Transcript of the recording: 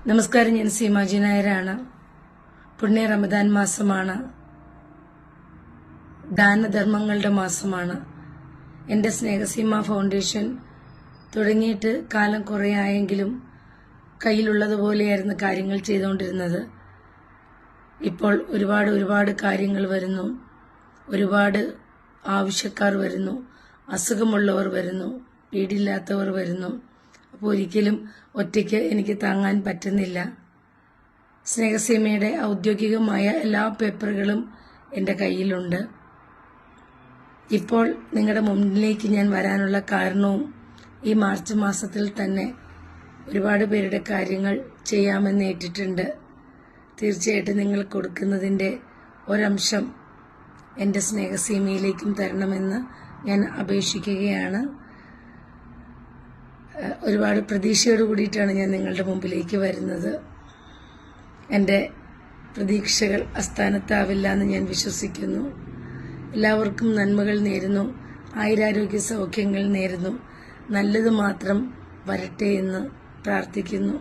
നമസ്കാരം, ഞാൻ സീമാജി നായരാണ്. പുണ്യ റമദാൻ മാസമാണ്, ദാനധർമ്മങ്ങളുടെ മാസമാണ്. എൻ്റെ സ്നേഹസീമ ഫൗണ്ടേഷൻ തുടങ്ങിയിട്ട് കാലം കുറേ ആയെങ്കിലും കയ്യിലുള്ളതുപോലെയായിരുന്നു കാര്യങ്ങൾ ചെയ്തുകൊണ്ടിരുന്നത്. ഇപ്പോൾ ഒരുപാട് കാര്യങ്ങൾ വരുന്നു, ഒരുപാട് ആവശ്യക്കാർ വരുന്നു, അസുഖമുള്ളവർ വരുന്നു, വീടില്ലാത്തവർ വരുന്നു. അപ്പോൾ ഒരിക്കലും ഒറ്റയ്ക്ക് എനിക്ക് താങ്ങാൻ പറ്റുന്നില്ല. സ്നേഹസീമയുടെ ഔദ്യോഗികമായ എല്ലാ പേപ്പറുകളും എൻ്റെ കയ്യിലുണ്ട്. ഇപ്പോൾ നിങ്ങളുടെ മുന്നിലേക്ക് ഞാൻ വരാനുള്ള കാരണവും ഈ മാർച്ച് മാസത്തിൽ തന്നെ ഒരുപാട് പേരുടെ കാര്യങ്ങൾ ചെയ്യാമെന്ന് ഏറ്റിട്ടുണ്ട്. തീർച്ചയായിട്ടും നിങ്ങൾ കൊടുക്കുന്നതിൻ്റെ ഒരംശം എൻ്റെ സ്നേഹസീമയിലേക്കും തരണമെന്ന് ഞാൻ അപേക്ഷിക്കുകയാണ്. ഒരുപാട് പ്രതീക്ഷയോട് കൂടിയിട്ടാണ് ഞാൻ നിങ്ങളുടെ മുമ്പിലേക്ക് വരുന്നത്. എൻ്റെ പ്രതീക്ഷകൾ അസ്ഥാനത്താവില്ല എന്ന് ഞാൻ വിശ്വസിക്കുന്നു. എല്ലാവർക്കും നന്മകൾ നേരുന്നു, ആയുരാരോഗ്യ സൗഖ്യങ്ങൾ നേരുന്നു, നല്ലത് മാത്രം വരട്ടെ എന്ന് പ്രാർത്ഥിക്കുന്നു.